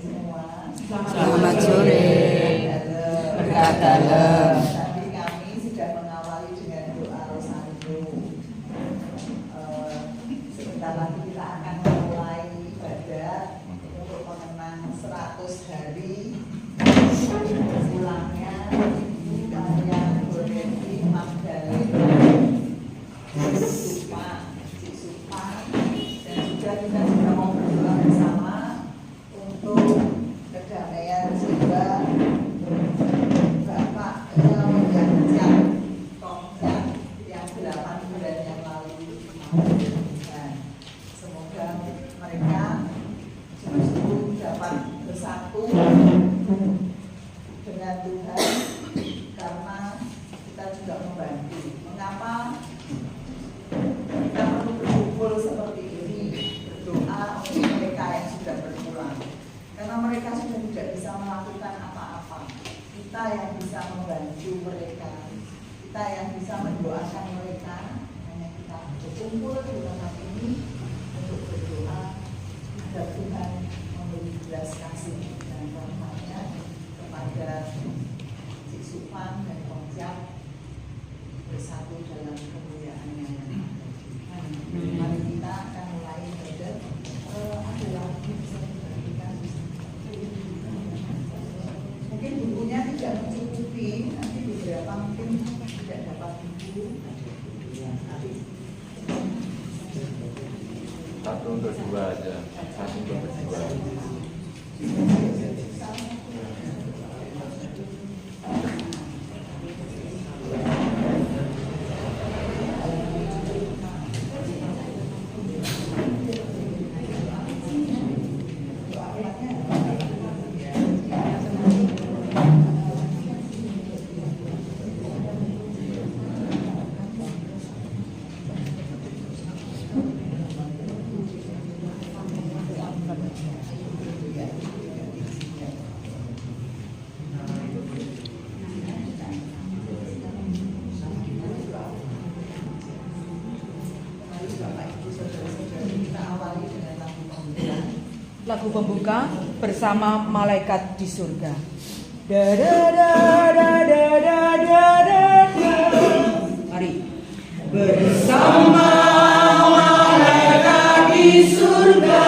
Selamat sore. Berkat dalam. Tadi kami sudah mengawali dengan doa Rosario. Sebentar lagi kita akan mulai ibadah untuk mengenang 100 hari pulangnya karya Goretti Magdalena Supa, dan juga kita mau berdoa bersama untuk kedamaian jiwa Bapak yang Tongjan yang 8 bulan yang lalu. Dan semoga mereka sungguh-sungguh dapat bersatu dengan Tuhan, karena kita juga membantu. Mengapa kita perlu berkumpul seperti ini, berdoa untuk mereka yang sudah berpulang? Karena mereka sudah tidak bisa melakukan apa-apa. Kita yang bisa membantu mereka, kita yang bisa mendoakan mereka. Hanya kita berkumpul di tempat ini untuk berdoa agar Tuhan memberi belas kasih dan rahmat-Nya kepada Cik Supan dan Tongjan bersatu dalam kemuliaan-Nya. Mari kita akan mulai ibadah. Ada lagi bisa diberikan. Mungkin bukunya tidak mencukupi, nanti beberapa mungkin tidak dapat buku. Satu untuk dua aja, satu untuk berdua. Lagu pembuka bersama malaikat di surga. Da da da da da da da da da. Mari bersama malaikat di surga.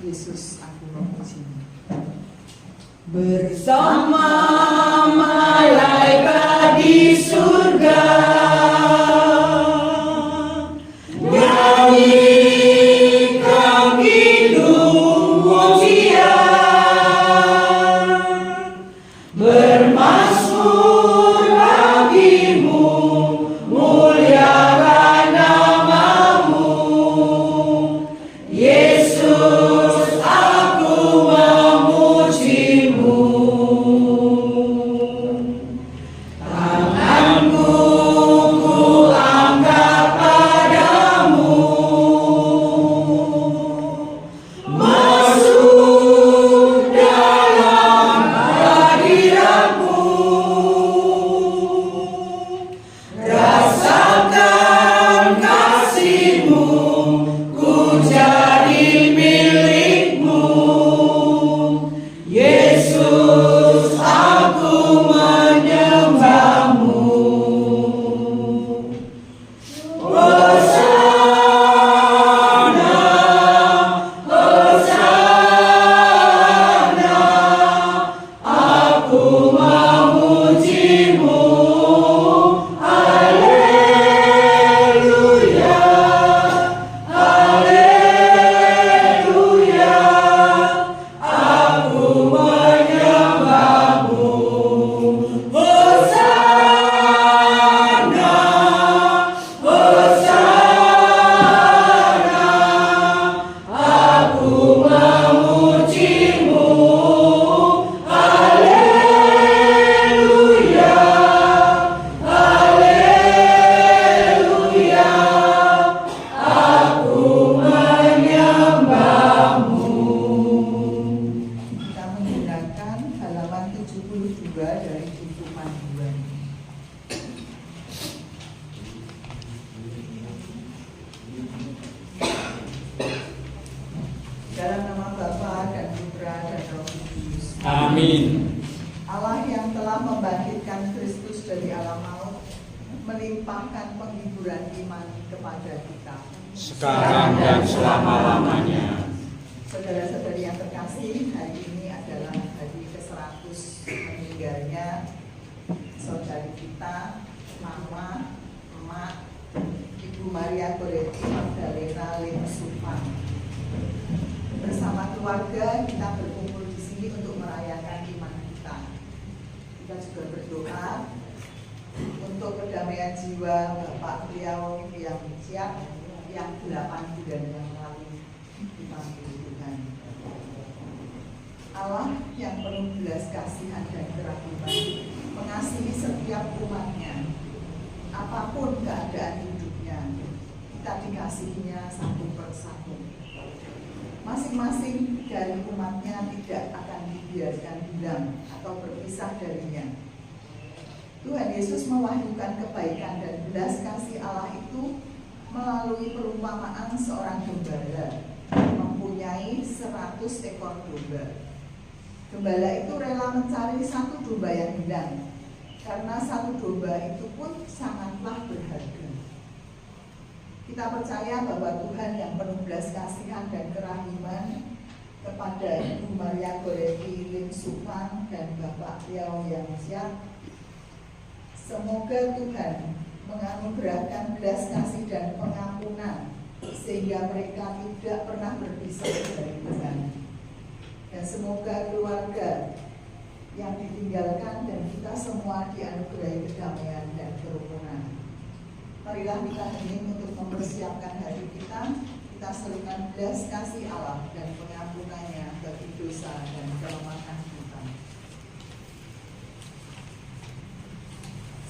Yesus, aku memujimu. Bersama malaikat di surga, nyanyi kami pujian, bermazmur bagimu, muliakan namamu, Yesus, aku memujimu. dari buku panduan. Dalam nama Bapa dan Putra dan Roh Kudus. Amin. Allah yang telah membangkitkan Kristus dari alam maut, melimpahkan penghiburan iman kepada kita. Sekarang dan selama-lamanya. Saudara-saudari yang terkasih, hari ini adalah hari ke-100 meninggalnya saudari kita, Mama, Emak, Ibu Maria Goretti Magdalena Lim Supang. Bersama keluarga kita berkumpul di sini untuk merayakan iman kita. Kita juga berdoa untuk kedamaian jiwa Bapak beliau yang siap, yang 8 bulan yang lalu dipanggil Tuhan. Allah yang penuh belas kasihan dan kerahiman mengasihi setiap umatnya. Apapun keadaan hidupnya, kita dikasihinya satu persatu. Masing-masing dari umatnya tidak akan dibiarkan hilang atau berpisah darinya. Tuhan Yesus mewahyukan kebaikan dan belas kasih Allah itu melalui perumpamaan seorang gembala mempunyai 100 ekor domba. Gembala itu rela mencari satu domba yang hilang, karena satu domba itu pun sangatlah berharga. Kita percaya bahwa Tuhan yang penuh belas kasihan dan kerahiman kepada Ibu Maria Goretti Lim Supang dan Bapak Liao yang siap, semoga Tuhan menganugerahkan belas kasih dan pengampunan sehingga mereka tidak pernah berpisah dari Tuhan. Dan semoga keluarga yang ditinggalkan dan kita semua dianugerahi kedamaian dan kerukunan. Marilah kita hening untuk mempersiapkan hari kita. Kita serukan belas kasih Allah dan pengampunannya bagi dosa dan kelemahan kita.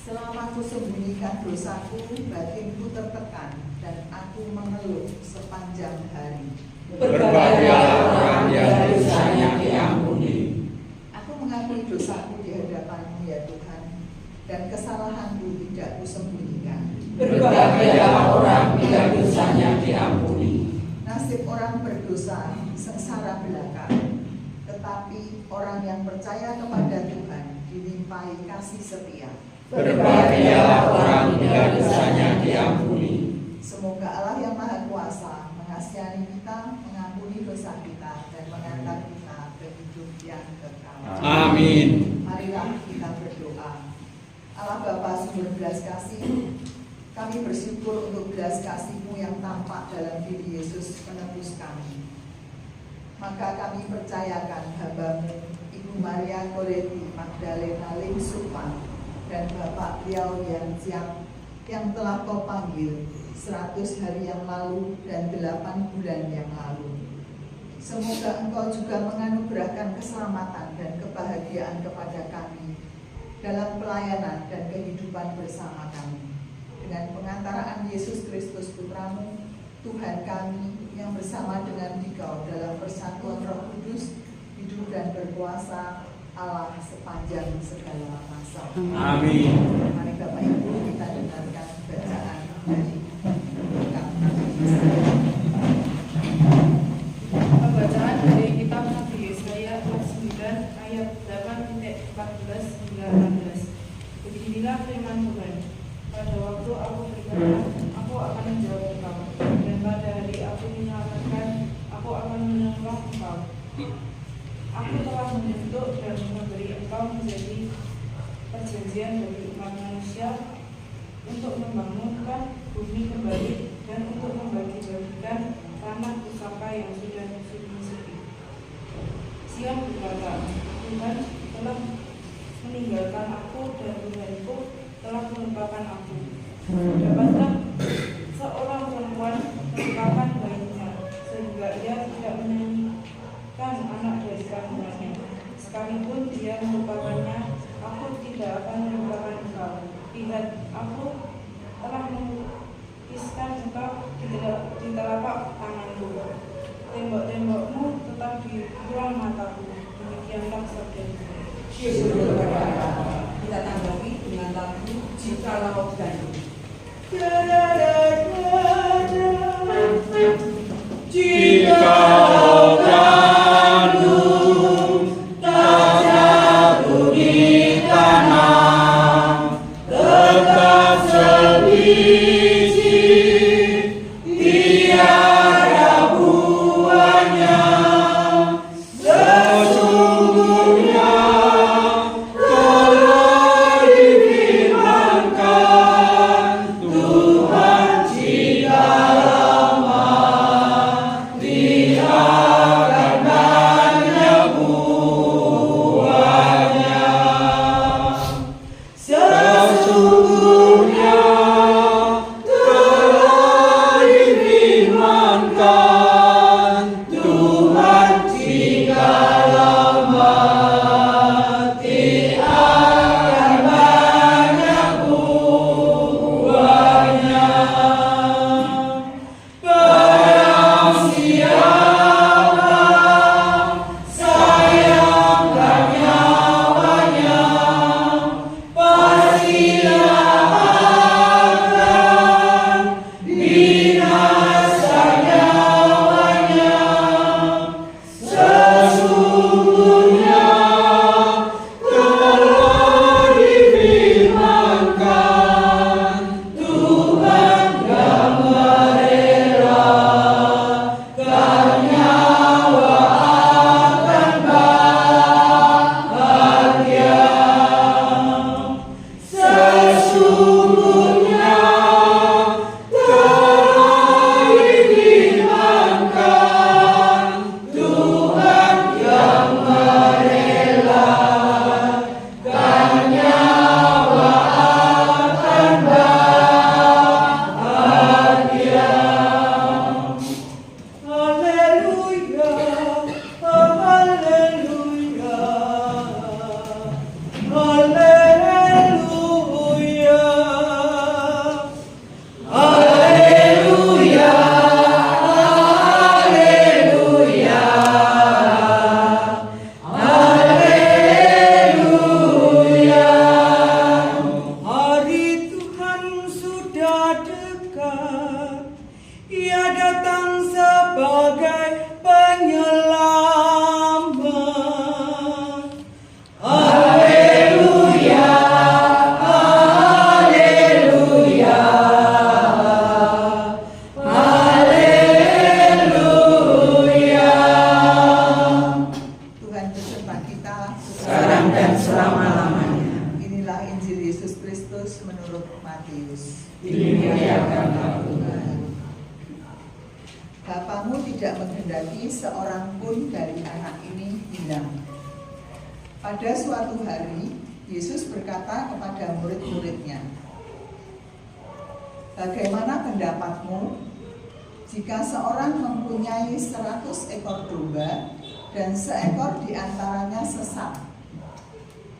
Selama aku sembunyikan dosaku, batinku tertekan dan aku mengeluh sepanjang hari. Berbahagialah orang yang dosanya diampuni. Aku mengakui dosaku di hadapan-Mu ya Tuhan, dan kesalahanku tidak kusembunyikan. Berbahagialah orang yang dosanya diampuni. Nasib orang berdosa sengsara belaka, tetapi orang yang percaya kepada Tuhan dilimpahi kasih setia. Berbahagialah orang yang dosanya diampuni. Semoga Allah yang Maha Kuasa mengasihani kita, mengampuni dosa kita, dan mengantar kita ke hidup yang kekal. Amin. Marilah kita berdoa. Allah Bapa sumber belas kasih, kami bersyukur untuk belas kasih-Mu yang tampak dalam diri Yesus penebus kami. Maka kami percayakan hamba-Mu, Ibu Maria Goretti Magdalena Lim Supang, dan Bapak Liao yang siap, yang telah Kau panggil 100 hari yang lalu dan 8 bulan yang lalu. Semoga Engkau juga menganugerahkan keselamatan dan kebahagiaan kepada kami dalam pelayanan dan kehidupan bersama kami. Dengan pengantaraan Yesus Kristus Putra-Mu, Tuhan kami yang bersama dengan Dikau dalam persatuan Roh Kudus, hidup dan berkuasa Allah sepanjang segala masa. Amin. Mari Bapak Ibu kita dengarkan bacaan dari Pembacaan dari kitab Nabi Yesaya 9 ayat 8-14 hingga 16. Beginilah firman Tuhan. Pada waktu aku berkata, aku akan menjawab engkau, dan pada hari aku menyelamatkan, aku akan menolong engkau. Aku telah membentuk dan memberi engkau menjadi perjanjian bagi umat manusia untuk membangunkan bumi kembali dan untuk membagi-bagikan tanah pusaka yang sudah sepi. Sion berkata, Tuhan telah meninggalkan aku dan Tuhanku telah melupakan aku. Dapatkah seorang perempuan melupakan bayinya sehingga ia tidak menyanyikan anak dari kandungannya? Sekalipun dia melupakannya, aku tidak akan melupakan engkau. Lihat, aku telah melukiskan engkau di telapak tanganku. Tembok-tembokmu tetap di ruang mataku. Demikianlah sabda Tuhan. Rob Gandum. Jika gandum tak jatuh di tanah, tetap sebiji, tiada buahnya. Sesungguhnya kalau difirmankan Tuhan jika akan banyak buahnya. Sesungguhnya telah difirmankan Tuhan jikalau mati akan banyak buahnya. Barang siapa sayangkan nyawanya, pastilah akan binasa nyawanya. Sesungguhnya telah difirmankan Tuhan yang merelakan nyawa akan bahagia. Sesungguhnya telah difirmankan Tuhan yang merelakan nyawa akan bahagia. Haleluya, haleluya, haleluya, haleluya, haleluya. Hari Tuhan sudah dekat, Ia datang sebagai penyelamat. Haleluya, haleluya, haleluya. Tuhan beserta kita Sekarang dan selama-lamanya. Inilah Injil Yesus Kristus menurut Matius. Dimuliakanlah Tuhan. Bapamu tidak menghendaki seorang pun dari anak ini hilang. Pada suatu hari, Yesus berkata kepada murid-muridnya, "Bagaimana pendapatmu jika seorang mempunyai 100 ekor domba dan seekor di antaranya sesat?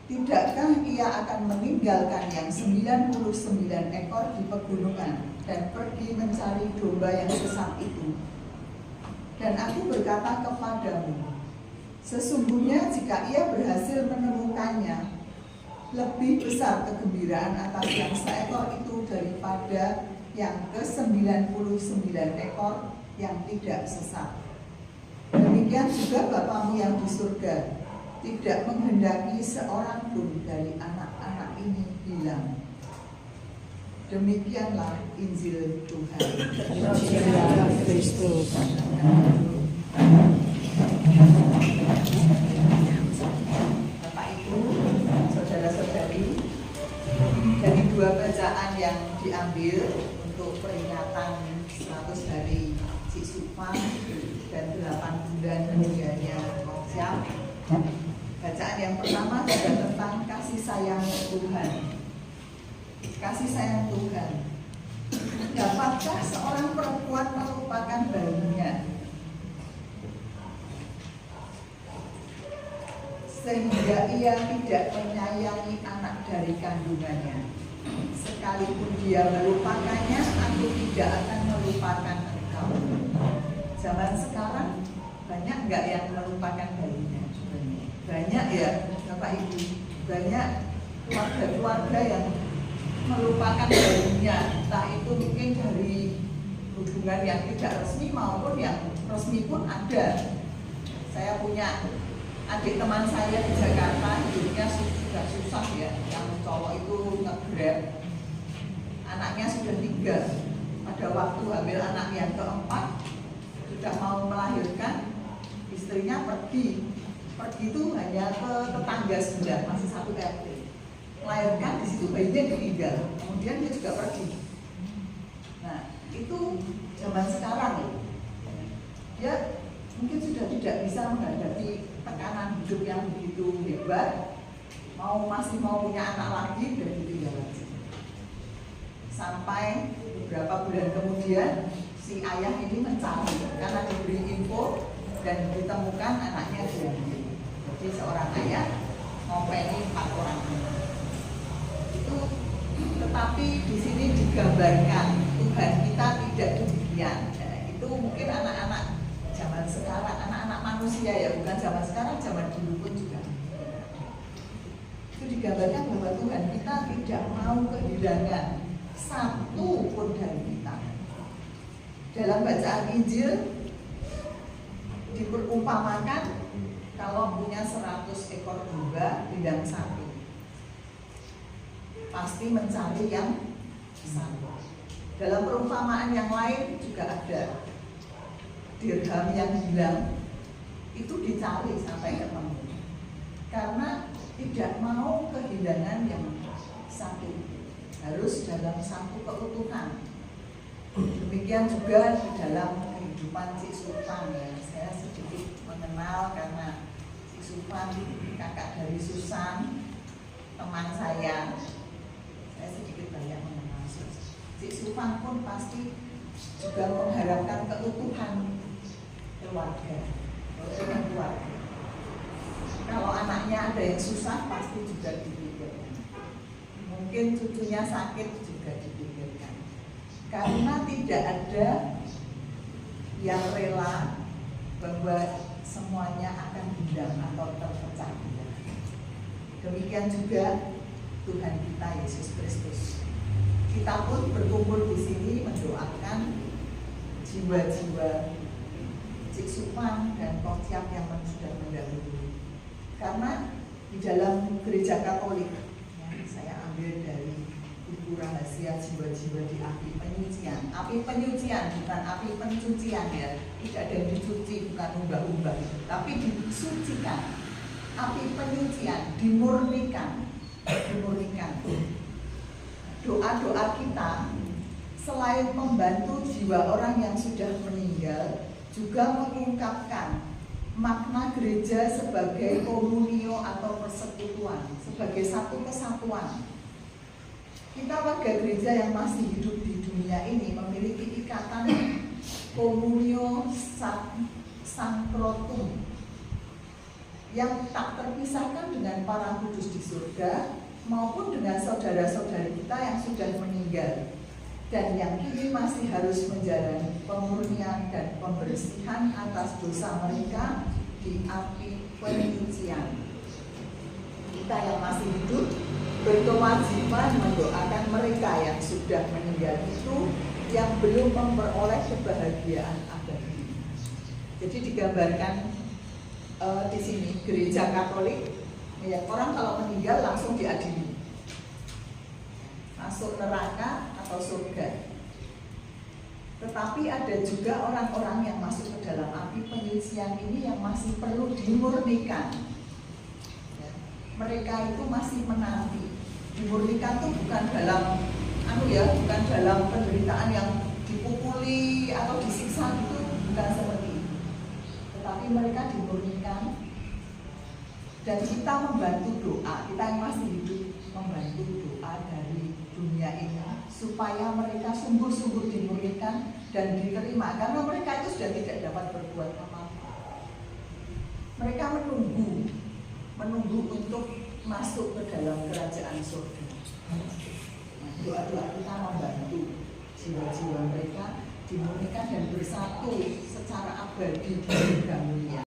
Tidakkah ia akan meninggalkan yang 99 ekor di pegunungan dan pergi mencari domba yang sesat itu? Dan aku berkata kepadamu, sesungguhnya jika ia berhasil menemukannya, lebih besar kegembiraan atas yang seekor itu daripada yang ke-99 ekor yang tidak sesat. Demikian juga Bapamu yang di surga tidak menghendaki seorang pun dari anak-anak ini hilang." Demikianlah Injil Tuhan. Terpujilah Kristus. Bapak Ibu, saudara-saudari, dari dua bacaan yang diambil untuk peringatan 100 hari Ciksupa dan 8 bulan meninggalnya Siap. Bacaan yang pertama adalah tentang kasih sayang Tuhan. Kasih sayang Tuhan. Dapatkah seorang perempuan melupakan bayinya sehingga ia tidak menyayangi anak dari kandungannya? Sekalipun dia melupakannya, aku tidak akan melupakan engkau. Zaman sekarang banyak nggak yang melupakan bayinya? Banyak ya Bapak Ibu. Banyak keluarga-keluarga yang melupakan bayinya, entah itu mungkin dari hubungan yang tidak resmi maupun yang resmi pun ada. Saya punya adik teman saya di Jakarta, hidupnya sudah susah ya, yang cowok itu nge-grab, anaknya sudah 3. Pada waktu hamil anak yang keempat, sudah mau melahirkan, istrinya pergi itu hanya ke tetangga sebelah, masih satu RT. Melahirkan di situ bayinya ditinggal, kemudian dia juga pergi. Nah, itu zaman sekarang ya. Dia mungkin sudah tidak bisa menghadapi tekanan hidup yang begitu hebat, masih mau punya anak lagi dan ditinggal lagi. Sampai beberapa bulan kemudian si ayah ini mencari karena diberi info dan ditemukan anaknya diambil. Jadi seorang ayah ngopeni 4 orang. Itu tetapi di sini digambarkan Tuhan kita tidak demikian. Nah, itu mungkin anak-anak zaman sekarang, anak-anak manusia ya, bukan zaman sekarang, zaman dulu pun juga. Itu digambarkan bahwa Tuhan kita tidak mau kehilangan satu pun dari kita. Dalam bacaan Injil diperumpamakan kalau punya 100 ekor domba bidang 1, pasti mencari yang satu. Dalam perumpamaan yang lain juga ada, dirham yang hilang itu dicari sampai ketemu, karena tidak mau kehilangan yang satu, harus dalam satu keutuhan. Demikian juga di dalam kehidupan Cik Supan ya, saya sedikit mengenal karena Cik Supan kakak dari Susan, teman saya sedikit banyak mengenal. Cik Supan pun pasti juga mengharapkan keutuhan keluarga. Kalau anaknya ada yang susah pasti juga dipikirkan. Mungkin cucunya sakit juga dipikirkan. Karena tidak ada yang rela bahwa semuanya akan hilang atau terpecah belah. Demikian juga Tuhan kita Yesus Kristus. Kita pun berkumpul di sini mendoakan jiwa-jiwa Cik Supan dan Kongsiap yang sudah mendahului. Karena di dalam gereja Katolik, ya, saya ambil dari buku rahasia jiwa-jiwa di api penyucian. Api penyucian bukan api pencucian ya, tidak ada yang dicuci, bukan umbah-umbah, tapi disucikan. Api penyucian dimurnikan. Doa-doa kita selain membantu jiwa orang yang sudah meninggal, juga mengungkapkan makna gereja sebagai komunio atau persekutuan, sebagai satu kesatuan. Kita warga gereja yang masih hidup di dunia ini memiliki ikatan komunio sanctorum yang tak terpisahkan dengan para kudus di surga maupun dengan saudara-saudari kita yang sudah meninggal dan yang kini masih harus menjalani pemurnian dan pembersihan atas dosa mereka di api penyucian. Kita yang masih hidup berkewajiban mendoakan mereka yang sudah meninggal itu yang belum memperoleh kebahagiaan abadi. Jadi digambarkan di sini gereja Katolik, ya, orang kalau meninggal langsung diadili, masuk neraka atau surga. Tetapi ada juga orang-orang yang masuk ke dalam api penyucian ini yang masih perlu dimurnikan. Ya, mereka itu masih menanti. Dimurnikan itu bukan dalam bukan dalam penderitaan yang dipukuli atau disiksa itu, bukan seperti itu. Tetapi mereka dimurnikan dan kita membantu doa, kita yang masih hidup membantu doa dari dunia ini supaya mereka sungguh-sungguh dimurnikan dan diterima, karena mereka itu sudah tidak dapat berbuat apa-apa. Mereka menunggu untuk masuk ke dalam kerajaan surga. Nah, doa-doa kita membantu jiwa-jiwa mereka dimurnikan dan bersatu secara abadi di surga mulia.